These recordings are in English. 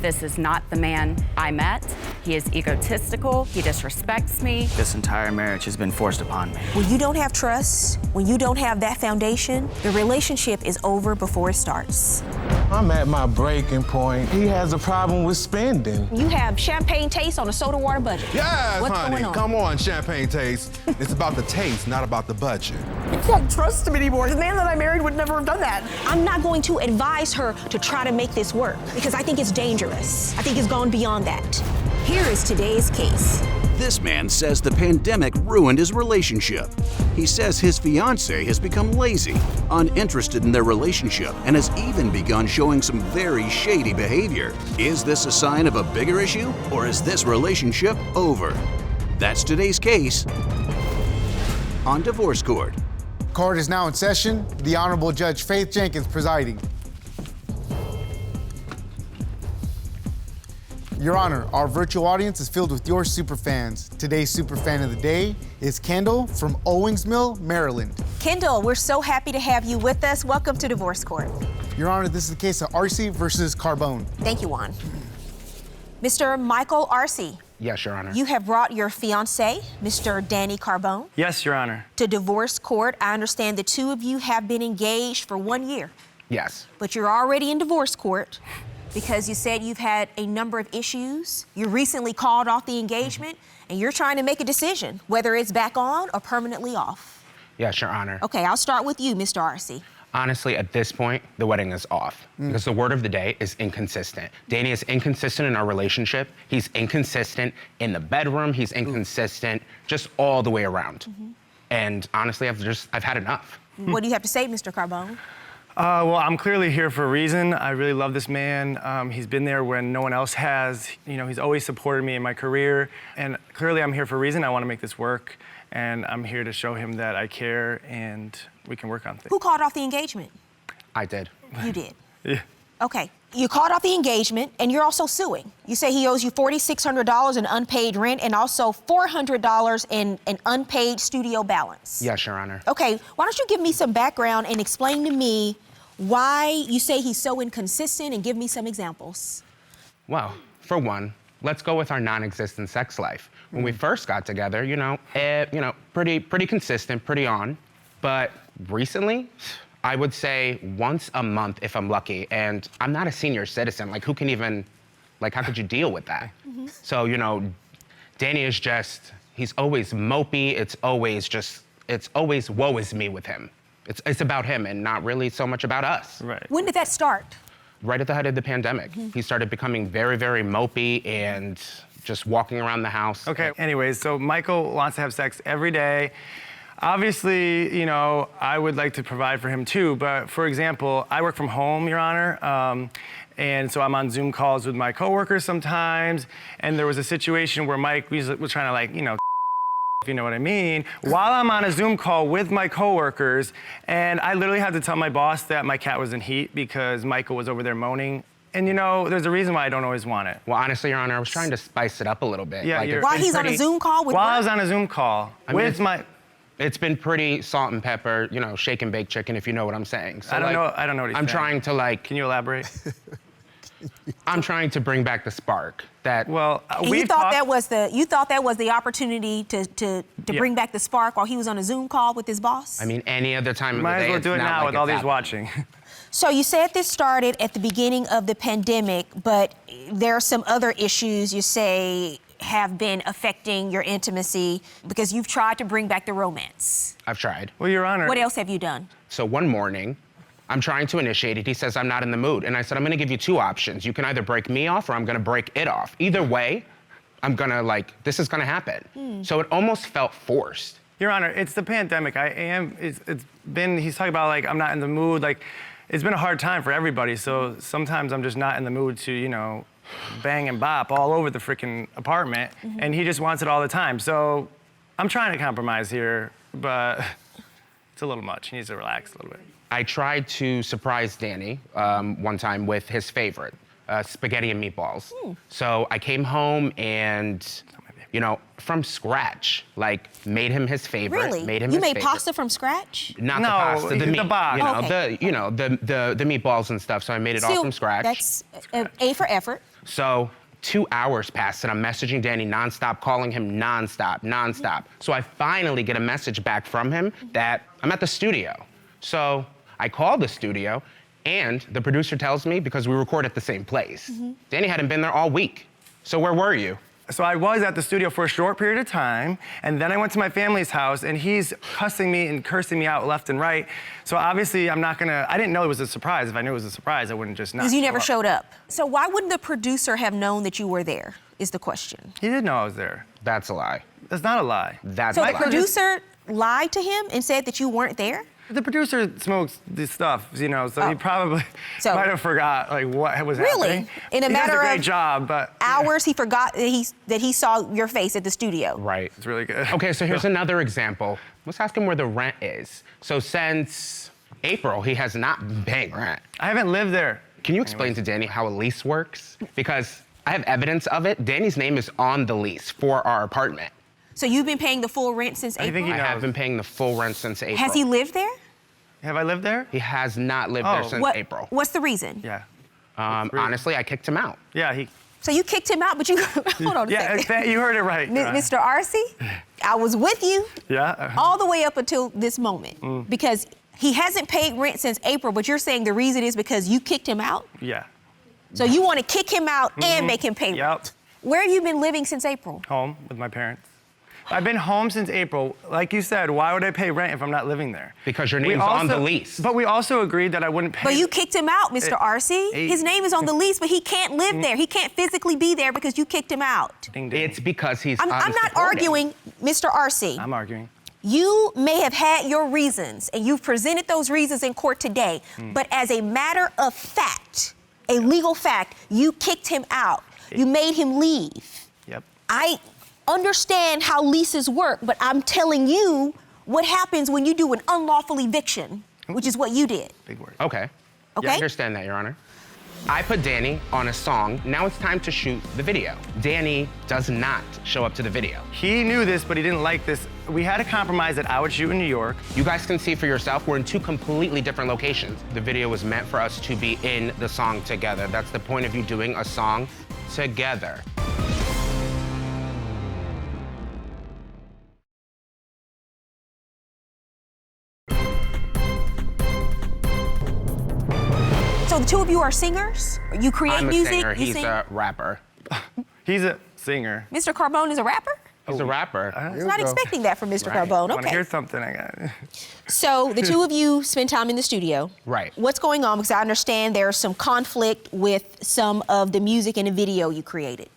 This is not the man I met. He is egotistical. He disrespects me. This entire marriage has been forced upon me. When you don't have trust, when you don't have that foundation, the relationship is over before it starts. I'm at my breaking point. He has a problem with spending. You have champagne taste on a soda water budget. Yes, What's honey. going on? Come on, champagne taste. It's about the taste, not about the budget. You can't trust him anymore. The man that I married would never have done that. I'm not going to advise her to try to make this work because I think it's dangerous. I think it's gone beyond that. Here is today's case. This man says the pandemic ruined his relationship. He says his fiancée has become lazy, uninterested in their relationship, and has even begun showing some very shady behavior. Is this a sign of a bigger issue, or is this relationship over? That's today's case on Divorce Court. Court is now in session. The Honorable Judge Faith Jenkins presiding. Your Honor, our virtual audience is filled with your superfans. Today's superfan of the day is Kendall from Owings Mill, Maryland. Kendall, we're so happy to have you with us. Welcome to Divorce Court. Your Honor, this is the case of Arce versus Carbone. Thank you, Juan. Mr. Mychael Arce, Yes, Your Honor. you have brought your fiancé, Mr. Danny Carbone, Yes, Your Honor. to divorce court. I understand the two of you have been engaged for 1 year, Yes. but you're already in divorce court because you said you've had a number of issues. You recently called off the engagement, and you're trying to make a decision whether it's back on or permanently off. Yes, Your Honor. Okay, I'll start with you, Mr. Arce. Honestly, at this point, the wedding is off because the word of the day is inconsistent. Danny is inconsistent in our relationship. He's inconsistent in the bedroom. He's inconsistent just all the way around. And honestly, I've had enough. What do you have to say, Mr. Carbone? Well, I'm clearly here for a reason. I really love this man. He's been there when no one else has. You know, he's always supported me in my career. And clearly I'm here for a reason. I want to make this work. And I'm here to show him that I care and we can work on things. Who called off the engagement? I did. You did. Yeah. Okay. You called off the engagement, and you're also suing. You say he owes you $4,600 in unpaid rent and also $400 in an unpaid studio balance. Yes, Your Honor. Okay, why don't you give me some background and explain to me why you say he's so inconsistent and give me some examples. Well, for one, let's go with our non-existent sex life. When we first got together, pretty consistent, pretty on. But recently, I would say once a month if I'm lucky. And I'm not a senior citizen. Like, who can even, how could you deal with that? So, Danny is he's always mopey. It's always woe is me with him. It's about him and not really so much about us. Right. When did that start? Right at the height of the pandemic. He started becoming very, very mopey and just walking around the house. Okay, anyways, so Michael wants to have sex every day. Obviously, I would like to provide for him too, but for example, I work from home, Your Honor, and so I'm on Zoom calls with my coworkers sometimes, and there was a situation where Mike was trying to if you know what I mean, while I'm on a Zoom call with my coworkers, and I literally had to tell my boss that my cat was in heat because Michael was over there moaning. And there's a reason why I don't always want it. Well, honestly, Your Honor, I was trying to spice it up a little bit. Yeah, While he's on a Zoom call with While what? I was on a Zoom call It's been pretty salt and pepper, shake and bake chicken, if you know what I'm saying. So, I don't know what he's saying. I'm trying to Can you elaborate? I'm trying to bring back the spark that. Well, you thought that was the opportunity to bring back the spark while he was on a Zoom call with his boss? I mean, any other time of the day. Might as well do it now with all these watching. So you said this started at the beginning of the pandemic, but there are some other issues you say have been affecting your intimacy because you've tried to bring back the romance. I've tried. Well, Your Honor. What else have you done? So one morning, I'm trying to initiate it. He says, I'm not in the mood. And I said, I'm gonna give you two options. You can either break me off or I'm gonna break it off. Either way, I'm gonna this is gonna happen. So it almost felt forced. Your Honor, it's the pandemic. He's talking about I'm not in the mood. It's been a hard time for everybody. So sometimes I'm just not in the mood to, bang and bop all over the freaking apartment. And he just wants it all the time. So I'm trying to compromise here, but it's a little much. He needs to relax a little bit. I tried to surprise Danny one time with his favorite, spaghetti and meatballs. So I came home and, from scratch, made him his favorite. Really? Made him you his made favorite. pasta from scratch? Not the pasta, the meat. box. The meatballs and stuff. So I made it all from scratch. That's A for effort. So 2 hours passed and I'm messaging Danny nonstop, calling him nonstop. So I finally get a message back from him that I'm at the studio. So I call the studio and the producer tells me, because we record at the same place, Danny hadn't been there all week. So where were you? So I was at the studio for a short period of time, and then I went to my family's house, and he's cussing me and cursing me out left and right. So obviously, I didn't know it was a surprise. If I knew it was a surprise, I wouldn't just not. Because you never showed up. So why wouldn't the producer have known that you were there, is the question. He did know I was there. That's a lie. That's not a lie. That's So a the lie. producer lied to him and said that you weren't there? The producer smokes this stuff, you know, so he probably might have forgot like what was happening. In a he matter does a great of job, but hours, he forgot that he saw your face at the studio. Right. It's really good. Okay, so here's another example. Let's ask him where the rent is. So since April, he has not been paying rent. I haven't lived there. Can you explain to Danny how a lease works? Because I have evidence of it. Danny's name is on the lease for our apartment. So you've been paying the full rent since April? think he I knows. have been paying the full rent since April. Has he lived there? Have I lived there? He has not lived there since April. What's the reason? Yeah. Honestly, I kicked him out. Yeah, So you kicked him out, but you, hold on a second. you heard it right. Mr. Arce, I was with you Yeah. all the way up until this moment because he hasn't paid rent since April, but you're saying the reason is because you kicked him out? Yeah. So you want to kick him out and make him pay rent? Yep. Where have you been living since April? Home with my parents. I've been home since April. Like you said, why would I pay rent if I'm not living there? Because your name's on the lease. But we also agreed that I wouldn't pay. But you kicked him out, Mr. Arce. His name is on the lease, but he can't live there. He can't physically be there because you kicked him out. Ding, ding. It's because he's I'm not arguing, Mr. Arce. I'm arguing. You may have had your reasons, and you've presented those reasons in court today, but as a matter of fact, a legal fact, you kicked him out. You made him leave. Yep. I understand how leases work, but I'm telling you what happens when you do an unlawful eviction, which is what you did. Big word. Okay. Okay? I understand that, Your Honor. I put Danny on a song. Now it's time to shoot the video. Danny does not show up to the video. He knew this, but he didn't like this. We had a compromise that I would shoot in New York. You guys can see for yourself, we're in two completely different locations. The video was meant for us to be in the song together. That's the point of you doing a song together. So the two of you are singers? You create I'm a music? singer, You he's sing? a rapper. He's a singer. Mr. Carbone is a rapper? He's a rapper. I was not expecting that from Mr. Carbone. Want to Okay. hear something? I got it. So the two of you spend time in the studio. Right. What's going on? Because I understand there's some conflict with some of the music in the video you created.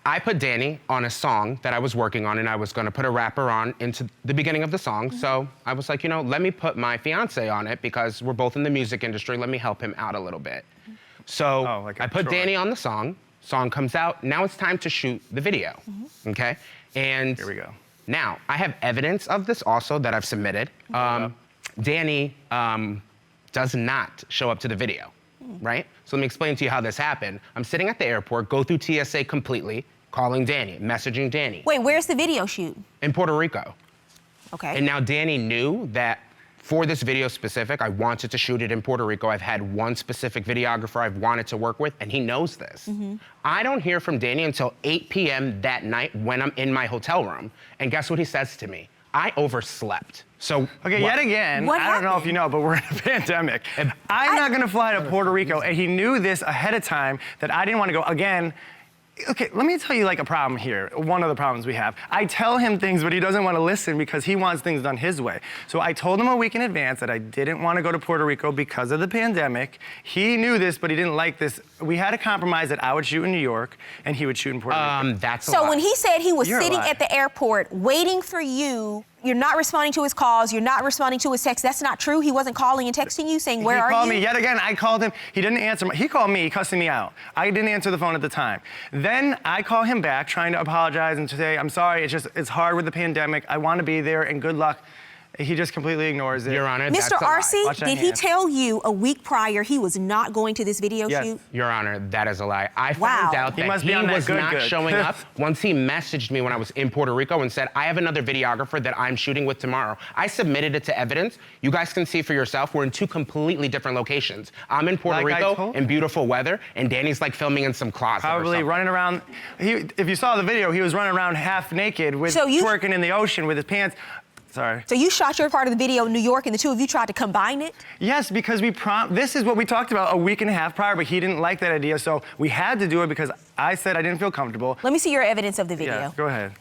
I put Danny on a song that I was working on, and I was gonna put a rapper on into the beginning of the song. So I was like, you know, let me put my fiance on it because we're both in the music industry. Let me help him out a little bit. So I put Danny on the song. Song comes out. Now it's time to shoot the video. Okay? And Here we go. Now I have evidence of this also that I've submitted. Danny does not show up to the video, right? So let me explain to you how this happened. I'm sitting at the airport, go through TSA completely, calling Danny, messaging Danny. Wait, where's the video shoot? In Puerto Rico. Okay. And now Danny knew that for this video specific, I wanted to shoot it in Puerto Rico. I've had one specific videographer I've wanted to work with, and he knows this. I don't hear from Danny until 8 p.m. that night when I'm in my hotel room. And guess what he says to me? I overslept. So Okay, yet again, What I don't know if you know, but we're in a pandemic. I'm not gonna fly to Puerto Rico, and he knew this ahead of time that I didn't want to go. Again, okay, let me tell you like a problem here. One of the problems we have. I tell him things, but he doesn't want to listen because he wants things done his way. So I told him a week in advance that I didn't want to go to Puerto Rico because of the pandemic. He knew this, but he didn't like this. We had a compromise that I would shoot in New York and he would shoot in Puerto Rico. That's a So lie. when he said he was You're a sitting liar. at the airport waiting for you, you're not responding to his calls, you're not responding to his texts. That's not true? He wasn't calling and texting you saying, where are you? He called me yet again. I called him. He didn't answer. He called me, cussing me out. I didn't answer the phone at the time. Then I call him back, trying to apologize and to say, I'm sorry. It's hard with the pandemic. I want to be there, and good luck. He just completely ignores it. Your Honor, that's Mr. a lie. Arce, Watch that did he hand. tell you a week prior he was not going to this video Yes. shoot? Your Honor, that is a lie. I Wow. found out He that must he be on that was good not good. showing up once he messaged me when I was in Puerto Rico and said, I have another videographer that I'm shooting with tomorrow. I submitted it to evidence. You guys can see for yourself, we're in two completely different locations. I'm in Puerto Like I Rico told in beautiful weather, and Danny's like filming in some closet or Probably something. running around. If you saw the video, he was running around half naked with twerking in the ocean with his pants. Sorry. So you shot your part of the video in New York and the two of you tried to combine it? Yes, because this is what we talked about a week and a half prior, but he didn't like that idea, so we had to do it because I said I didn't feel comfortable. Let me see your evidence of the video. Yeah, go ahead.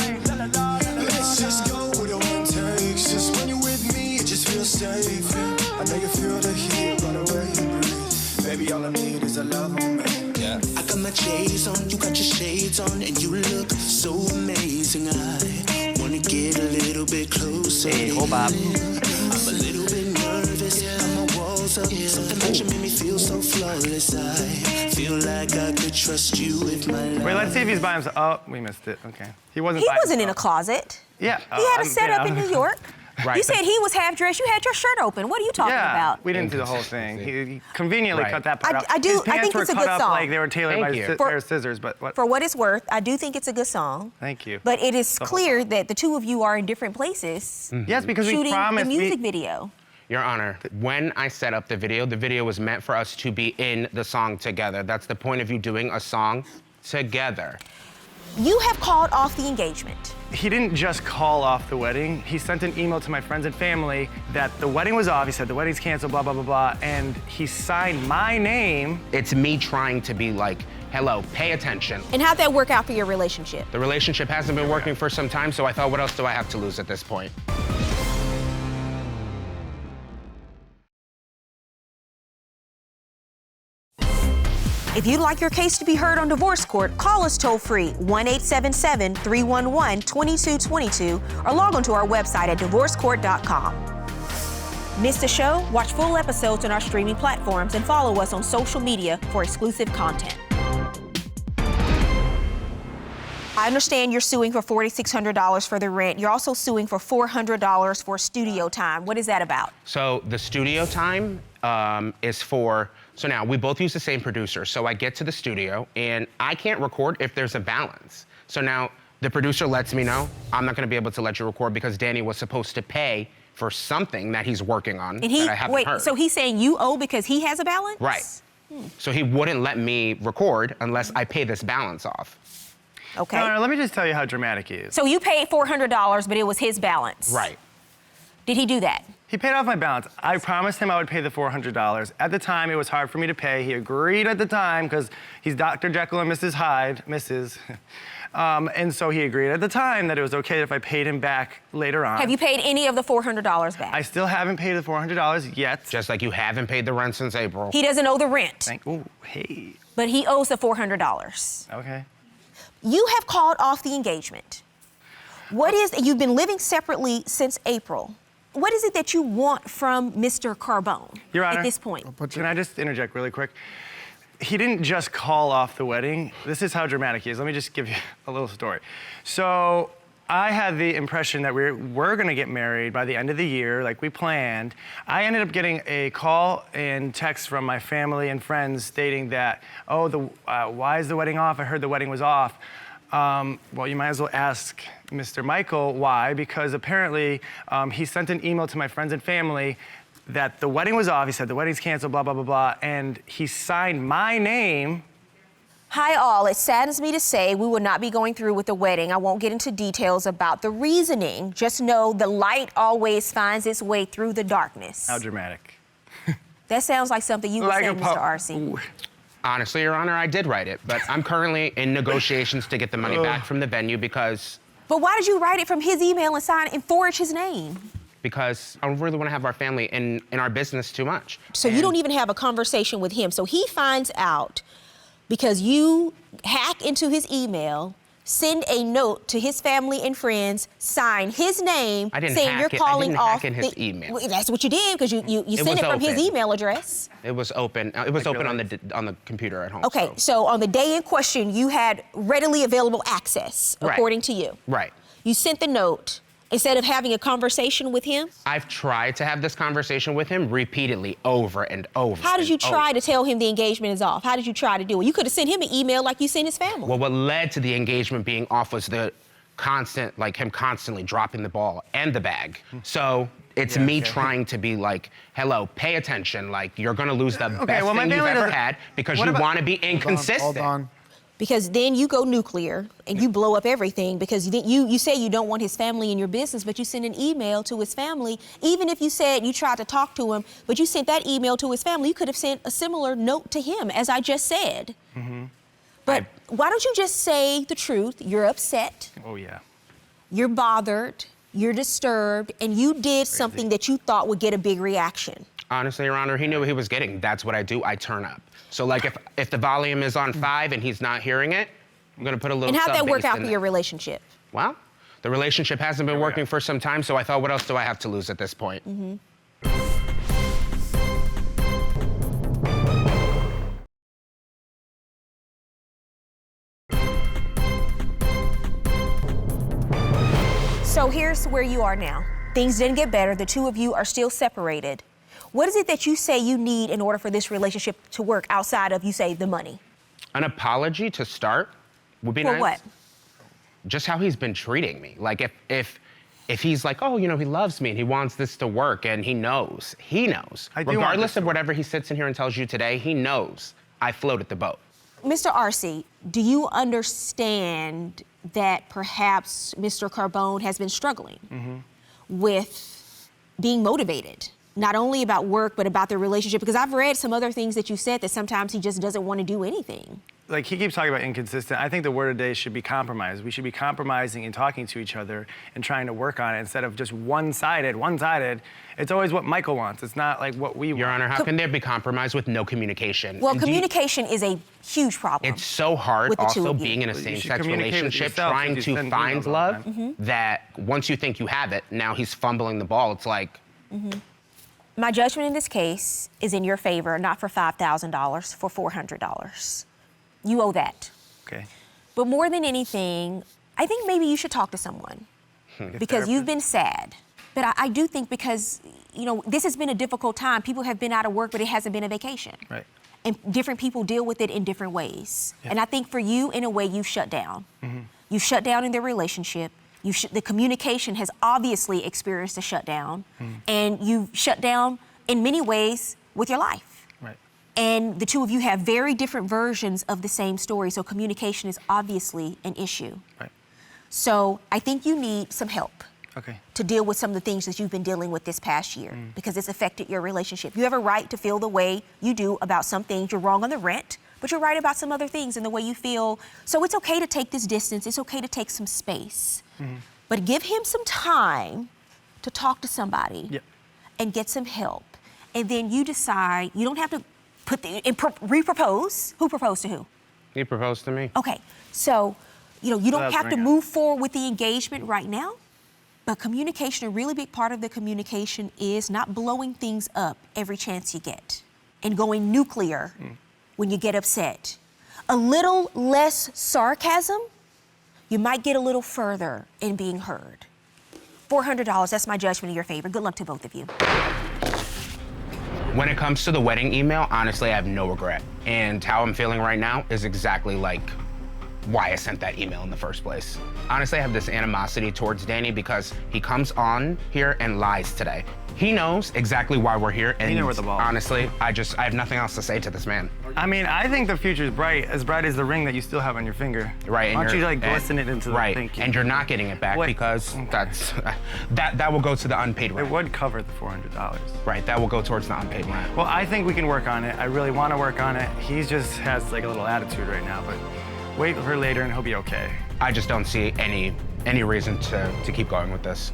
Let's just go with the one takes. Just when you're with me, it just feels safe. I know you feel the heat by the way you breathe. Baby, all I need is a love on me. Yeah. I got my J's on, you got your shades on, and you look so amazing. I wanna get a little bit closer. Hey, hold up. I'm a little bit nervous. My walls up. Something that you made me feel so flawless. I feel like I could trust you with my life. Wait, let's see if he's by himself. Oh, we missed it. Okay. He wasn't. He by wasn't in a himself. closet. Yeah. He had a setup in New York. Right, You but- said he was half dressed. You had your shirt open. What are you talking Yeah, about? we didn't do the whole thing. He conveniently Right. cut that part I- out. I do- His I pants think were it's a cut good up song. like they were tailored Thank by you. pair of scissors, but what? For what it's worth, I do think it's a good song. Thank you. But it is clear that the two of you are in different places Yes, because we shooting the promised. music video. Your Honor, when I set up the video was meant for us to be in the song together. That's the point of you doing a song together. You have called off the engagement. He didn't just call off the wedding. He sent an email to my friends and family that the wedding was off. He said the wedding's canceled, blah, blah, blah, blah. And he signed my name. It's me trying to be like, hello, pay attention. And how'd that work out for your relationship? The relationship hasn't been working for some time, so I thought, what else do I have to lose at this point? If you'd like your case to be heard on divorce court, call us toll-free 1-877-311-2222 or log on to our website at divorcecourt.com. Miss the show? Watch full episodes on our streaming platforms and follow us on social media for exclusive content. I understand you're suing for $4,600 for the rent. You're also suing for $400 for studio time. What is that about? So the studio time is for, so now we both use the same producer. So I get to the studio and I can't record if there's a balance. So now the producer lets me know, I'm not gonna be able to let you record because Danny was supposed to pay for something that he's working on And he, that I haven't wait, heard. so he's saying you owe because he has a balance? Right. So he wouldn't let me record unless I pay this balance off. Okay. No, let me just tell you how dramatic he is. So you paid $400, but it was his balance. Right. Did he do that? He paid off my balance. I promised him I would pay the $400. At the time, it was hard for me to pay. He agreed at the time because he's Dr. Jekyll and Mrs. Hyde, Mrs. And so he agreed at the time that it was okay if I paid him back later on. Have you paid any of the $400 back? I still haven't paid the $400 yet. Just like you haven't paid the rent since April. He doesn't owe the rent, Ooh, hey. but he owes the $400. Okay. You have called off the engagement. What is, you've been living separately since April. What is it that you want from Mr. Carbone Your Honor, at this point? Can I just interject really quick? He didn't just call off the wedding. This is how dramatic he is. Let me just give you a little story. So I had the impression that we were gonna get married by the end of the year, like we planned. I ended up getting a call and text from my family and friends stating that, oh, why is the wedding off? I heard the wedding was off. Well, you might as well ask Mr. Mychael why, because apparently he sent an email to my friends and family that the wedding was off. He said the wedding's canceled, blah, blah, blah, blah, and he signed my name. Hi all, it saddens me to say we will not be going through with the wedding. I won't get into details about the reasoning. Just know the light always finds its way through the darkness. How dramatic. That sounds like something you would say, Mr. Arce. Honestly, Your Honor, I did write it, but I'm currently in negotiations to get the money back from the venue because But why did you write it from his email and sign and forge his name? I really want to have our family in our business too much. So you don't even have a conversation with him. So he finds out because you hack into his email, send a note to his family and friends, sign his name, I didn't saying hack you're it. calling I didn't off hack in his email. Well, that's what you did, because you sent it from his open. email address. It was open. It was open on the computer at home. Okay, so on the day in question, you had readily available access, according to you. Right. You sent the note. Instead of having a conversation with him? I've tried to have this conversation with him repeatedly over and over. How did you try to tell him the engagement is off? How did you try to do it? You could have sent him an email like you sent his family. Well, what led to the engagement being off was the constant, like him constantly dropping the ball and the bag. So it's me trying to be like, hello, pay attention. Like, you're gonna lose the best thing you've ever had because you want to be inconsistent. Hold on. Because then you go nuclear and you blow up everything, because you say you don't want his family in your business, but you send an email to his family. Even if you said you tried to talk to him, but you sent that email to his family, you could have sent a similar note to him, as I just said. But why don't you just say the truth? You're upset. Oh, yeah. You're bothered. You're disturbed. And you did something that you thought would get a big reaction. Honestly, Your Honor, he knew what he was getting. That's what I do. I turn up. So, like, if the volume is on 5 and he's not hearing it, I'm gonna put a little. And how'd that work out in for there. your relationship? Well, the relationship hasn't been working for some time, so I thought, what else do I have to lose at this point? So here's where you are now. Things didn't get better. The two of you are still separated. What is it that you say you need in order for this relationship to work outside of, you say, the money? An apology to start would be For nice. what? Just how he's been treating me. Like, if he's like, oh, you know, he loves me and he wants this to work, and he knows. Regardless of whatever he sits in here and tells you today, he knows I floated the boat. Mr. Arce, do you understand that perhaps Mr. Carbone has been struggling with being motivated, not only about work, but about their relationship? Because I've read some other things that you said, that sometimes he just doesn't want to do anything. Like, he keeps talking about inconsistent. I think the word of the day should be compromise. We should be compromising and talking to each other and trying to work on it instead of just one-sided. It's always what Mychael wants. It's not like what we want. Your Honor, how can there be compromise with no communication? Well, communication is a huge problem. It's so hard also being in a same-sex relationship, trying to find love, that once you think you have it, now he's fumbling the ball. It's like... My judgment in this case is in your favor, not for $5,000, for $400. You owe that. Okay. But more than anything, I think maybe you should talk to someone because you've been sad. But I do think, because, you know, this has been a difficult time. People have been out of work, but it hasn't been a vacation. Right. And different people deal with it in different ways. Yeah. And I think for you, in a way, you shut down. You shut down in their relationship. The communication has obviously experienced a shutdown. And you shut down in many ways with your life. And the two of you have very different versions of the same story, so communication is obviously an issue. Right. So I think you need some help to deal with some of the things that you've been dealing with this past year, because it's affected your relationship. You have a right to feel the way you do about some things. You're wrong on the rent, but you're right about some other things and the way you feel. So it's okay to take this distance. It's okay to take some space. But give him some time to talk to somebody and get some help. And then you decide. You don't have to re-propose. Who proposed to who? He proposed to me. Okay, so, you know, you don't have to move forward with the engagement right now, but communication, a really big part of the communication is not blowing things up every chance you get and going nuclear when you get upset. A little less sarcasm, you might get a little further in being heard. $400, that's my judgment in your favor. Good luck to both of you. When it comes to the wedding email, honestly, I have no regret. And how I'm feeling right now is exactly like why I sent that email in the first place. Honestly, I have this animosity towards Danny because he comes on here and lies today. He knows exactly why we're here, and honestly, I have nothing else to say to this man. I mean, I think the future is bright as the ring that you still have on your finger. Right. Why don't you like glisten it into the thing? And you're not getting it back because that will go to the unpaid rent. It would cover the $400. Right, that will go towards the unpaid rent. Well, I think we can work on it. I really want to work on it. He just has like a little attitude right now, but wait for later and he'll be okay. I just don't see any reason to keep going with this.